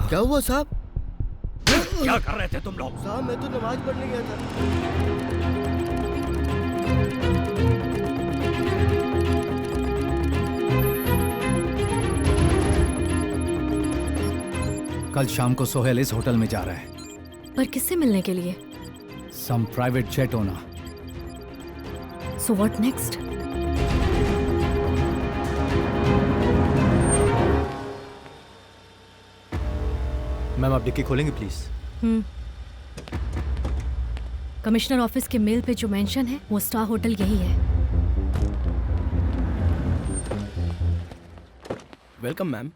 क्या हुआ साहब? क्या कर रहे थे तुम लोग? साहब मैं तो नमाज पढ़ने गया था। कल शाम को सोहेल इस होटल में जा रहा है। पर किससे मिलने के लिए? Some private jet owner. So what next? Ma'am आप डिक्की खोलेंगे प्लीज? कमिश्नर ऑफिस के मेल पे जो मेंशन है वो स्टार होटल यही है। Welcome ma'am.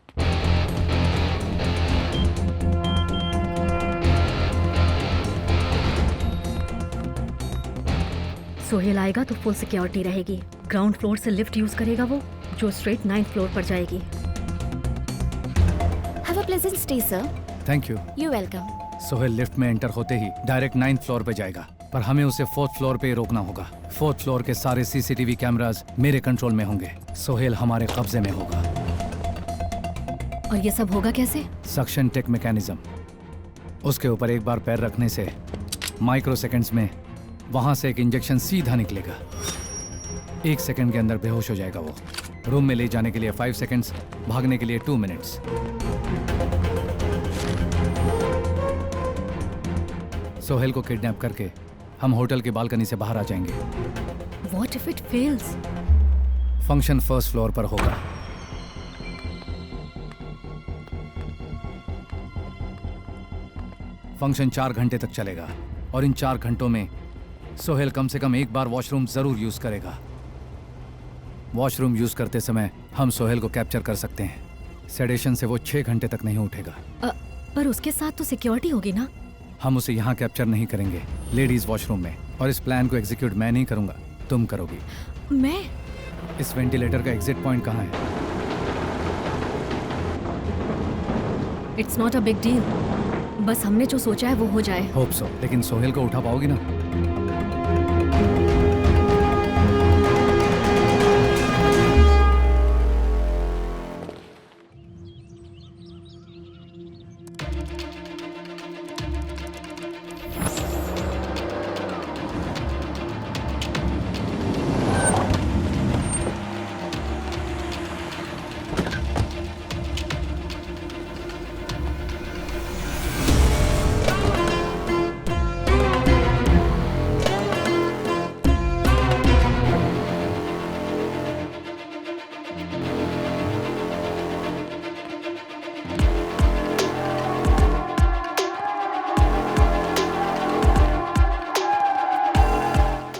सोहेल आएगा तो फुल सिक्योरिटी रहेगी। ग्राउंड फ्लोर से लिफ्ट यूज करेगा वो, जो स्ट्रेट 9th फ्लोर पर जाएगी। Have a pleasant stay, sir. Thank you. You're welcome. Sohail lift में एंटर होते ही डायरेक्ट 9th फ्लोर पे जाएगा, पर हमें उसे 4th फ्लोर पे ही रोकना होगा। 4th फ्लोर के सारे सीसीटीवी कैमरास मेरे कंट्रोल में होंगे। सोहेल हमारे कब्जे में होगा। और ये सब होगा कैसे? Suction take mechanism. उसके ऊपर एक बार पैर रखने से माइक्रो सेकेंड्स में वहां से एक इंजेक्शन सीधा निकलेगा। 1 सेकंड के अंदर बेहोश हो जाएगा वो। रूम में ले जाने के लिए 5 सेकंड्स, भागने के लिए 2 मिनट्स। सोहेल को किडनैप करके हम होटल की बालकनी से बाहर आ जाएंगे। What if it fails? Function 1st floor पर होगा। फंक्शन 4 घंटे तक चलेगा और इन 4 घंटों में सोहेल कम से कम एक बार वॉशरूम जरूर यूज करेगा। वॉशरूम यूज करते समय हम सोहेल को कैप्चर कर सकते हैं। सेडेशन से वो 6 घंटे तक नहीं उठेगा। पर उसके साथ तो सिक्योरिटी होगी ना? हम उसे यहाँ कैप्चर नहीं करेंगे, लेडीज वॉशरूम में। और इस प्लान को एग्जीक्यूट मैं नहीं करूंगा, तुम करोगी। मैं? इस वेंटिलेटर का एग्जिट पॉइंट कहाँ है? It's not a big deal. बस हमने जो सोचा है वो हो जाए। Hope so. लेकिन सोहेल को उठा पाओगी ना?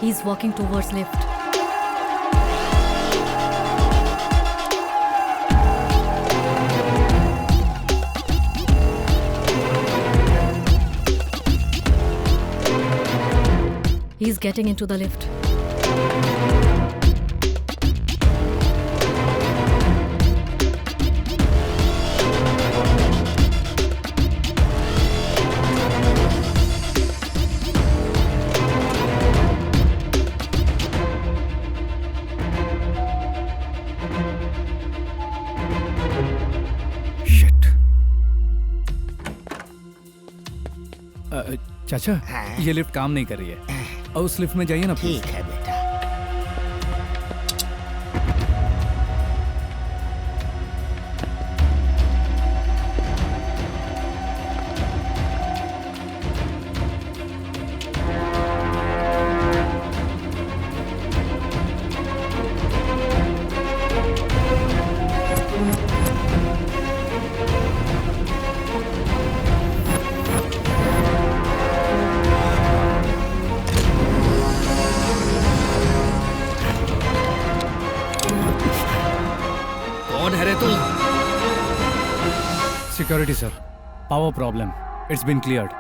He's walking towards lift. He's getting into the lift. चाचा, ये लिफ्ट काम नहीं कर रही है। और उस लिफ्ट में जाइए ना प्लीज। ठीक है बेटा। Security sir, power problem, it's been cleared.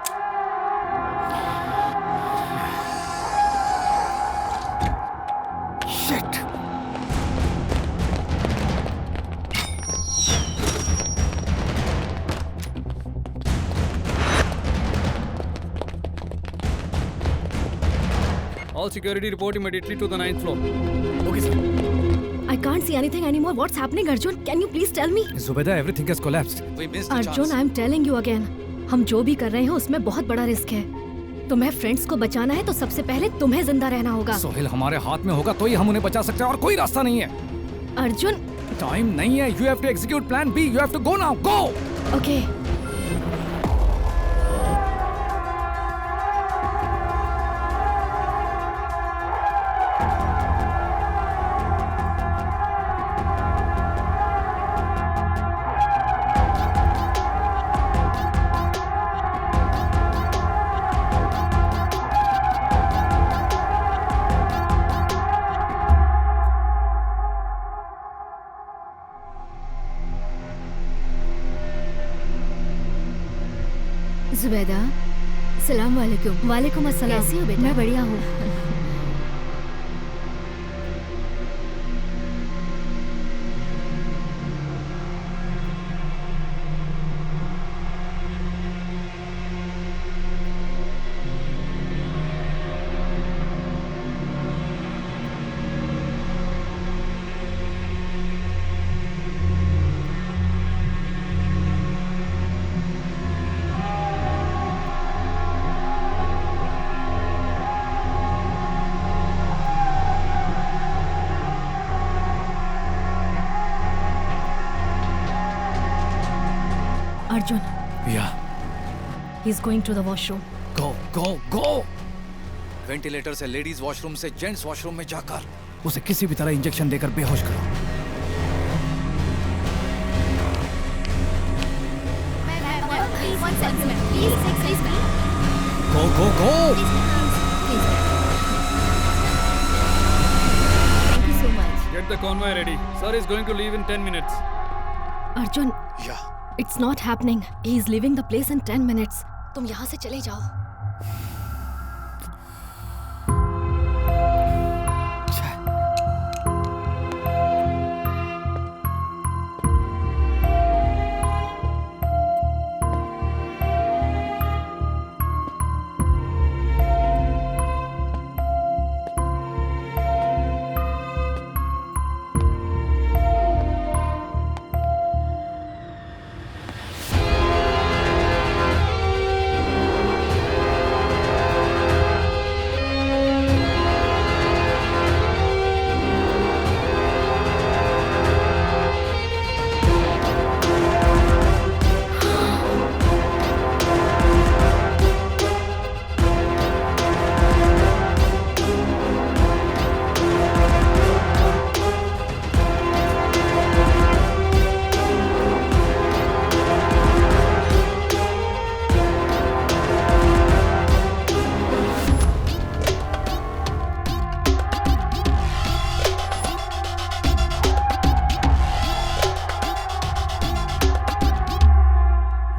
Shit. All security report immediately to the 9th floor. Okay sir. I can't see anything anymore. What's happening, Arjun? Can you please tell me? Zubeda, everything has collapsed. We missed the Arjun, I am telling you again, हम जो भी कर रहे हैं उसमें बहुत बड़ा risk है। तुम्हें फ्रेंड्स को बचाना है तो सबसे पहले तुम्हें जिंदा रहना होगा। सोहेल, हमारे हाथ में होगा तो ही हम उन्हें बचा सकते हैं और कोई रास्ता नहीं है। अर्जुन, टाइम नहीं है। You have to execute plan B. You have to go now. Go. Okay. Zubaida, सलाम वालेकुम। वालेकुम अस्सलाम। कैसी हो बेटा? मैं बढ़िया हूँ। अर्जुन, या he is going to the washroom. Go go go. Ventilator से लेडीज वॉशरूम से जेंट्स वॉशरूम में जाकर उसे किसी भी तरह इंजेक्शन देकर बेहोश करो। गो गो गो। Get the convoy ready. Sir is going to leave in 10 minutes. Arjun, या it's not happening. He is leaving the place in 10 minutes. तुम यहाँ से चले जाओ।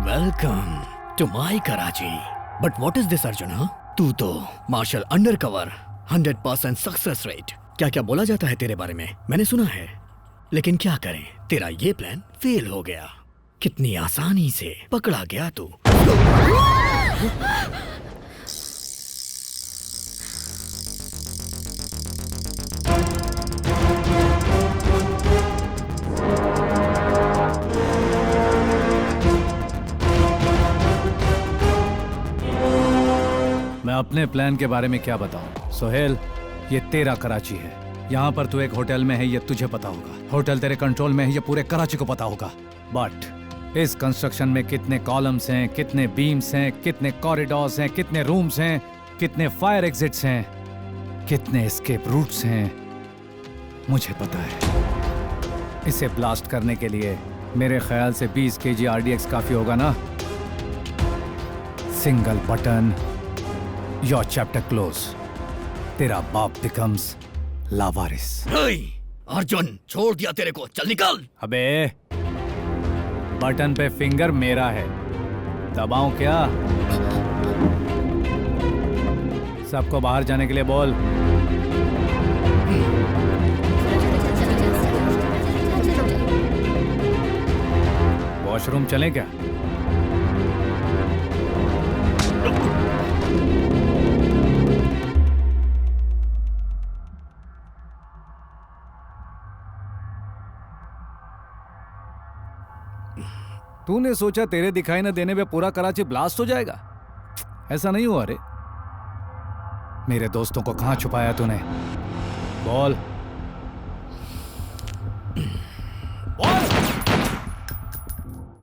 Welcome to my Karachi. But what is this Arjun? हाँ, तू तो marshal undercover 100% success rate. क्या क्या बोला जाता है तेरे बारे में मैंने सुना है, लेकिन क्या करें, तेरा ये प्लान फेल हो गया। कितनी आसानी से पकड़ा गया तू। मैं अपने प्लान के बारे में क्या बताऊं? सोहेल, ये तेरा कराची है। यहाँ पर तू एक होटल में है, ये तुझे पता होगा। होटल तेरे कंट्रोल में है, ये पूरे कराची को पता होगा। बट इस कंस्ट्रक्शन में कितने कॉलम्स हैं, कितने बीम्स हैं, कितने कॉरिडोर्स हैं, कितने रूम्स हैं, कितने फायर एग्जिट्स हैं, कितने एस्केप रूट्स हैं, मुझे पता है। इसे ब्लास्ट करने के लिए मेरे ख्याल से 20 kg RDX काफी होगा ना? Single button, your chapter close. तेरा बाप बिकम्स लावारिस। अर्जुन, छोड़ दिया तेरे को, चल निकल। अबे, बटन पे फिंगर मेरा है, दबाऊं क्या? सबको बाहर जाने के लिए बोल। वॉशरूम चलें क्या? तूने सोचा तेरे दिखाई न देने पे पूरा कराची ब्लास्ट हो जाएगा? ऐसा नहीं हुआ रे। मेरे दोस्तों को कहां छुपाया तूने? बोल।